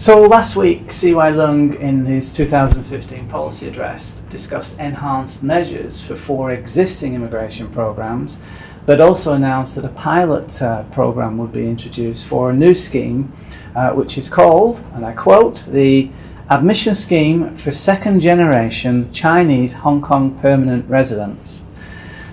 So last week, CY Leung, in his 2015 policy address, discussed enhanced measures for 4 existing immigration programs, but also announced that a pilot program would be introduced for a new scheme, which is called, and I quote, the Admission Scheme for Second Generation Chinese Hong Kong Permanent Residents.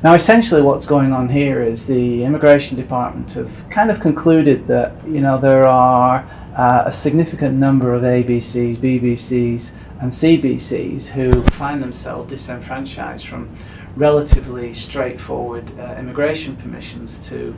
Now, essentially what's going on here is the Immigration Department have kind of concluded that, there are a significant number of ABCs, BBCs and CBCs who find themselves disenfranchised from relatively straightforward immigration permissions to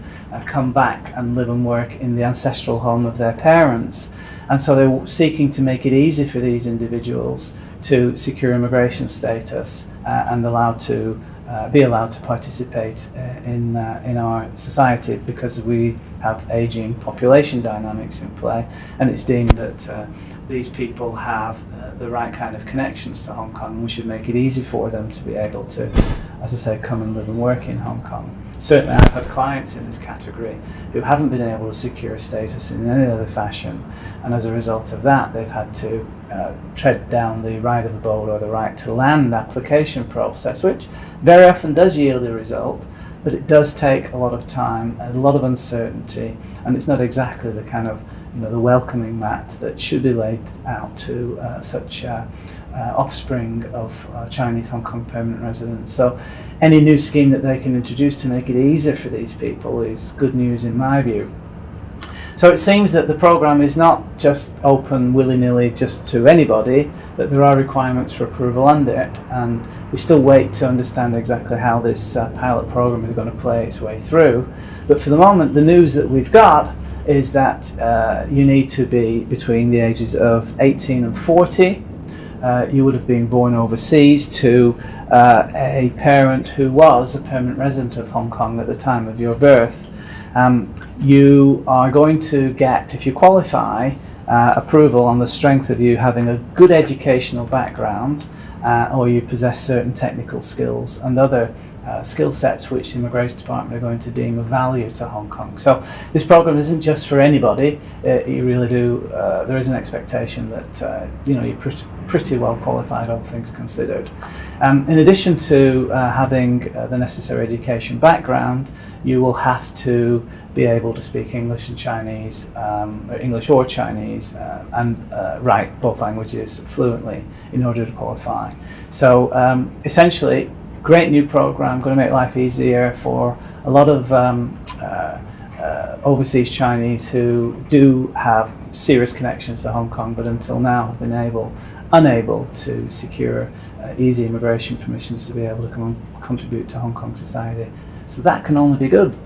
come back and live and work in the ancestral home of their parents. And so they're seeking to make it easy for these individuals to secure immigration status and be allowed to participate in our society, because we have aging population dynamics in play, and it's deemed that these people have the right kind of connections to Hong Kong. We should make it easy for them to be able to, as I say, come and live and work in Hong Kong. Certainly I've had clients in this category who haven't been able to secure status in any other fashion, and as a result of that they've had to tread down the right of the boat or the right to land application process, which very often does yield a result, but it does take a lot of time, a lot of uncertainty, and it's not exactly the kind of the welcoming mat that should be laid out to such offspring of Chinese Hong Kong permanent residents. So any new scheme that they can introduce to make it easier for these people is good news in my view. So it seems that the programme is not just open willy-nilly just to anybody, that there are requirements for approval under it, and we still wait to understand exactly how this pilot programme is going to play its way through. But for the moment, the news that we've got is that you need to be between the ages of 18 and 40. You would have been born overseas to a parent who was a permanent resident of Hong Kong at the time of your birth. You are going to get, if you qualify, approval on the strength of you having a good educational background, or you possess certain technical skills and other skill sets which the Immigration Department are going to deem of value to Hong Kong. So this program isn't just for anybody. You really do. There is an expectation that you're pretty well qualified, all things considered. In addition to having the necessary education background, you will have to be able to speak English and Chinese, or English or Chinese, and write both languages fluently in order to qualify. So essentially, great new program, going to make life easier for a lot of overseas Chinese who do have serious connections to Hong Kong, but until now have been unable to secure easy immigration permissions to be able to come and contribute to Hong Kong society. So that can only be good.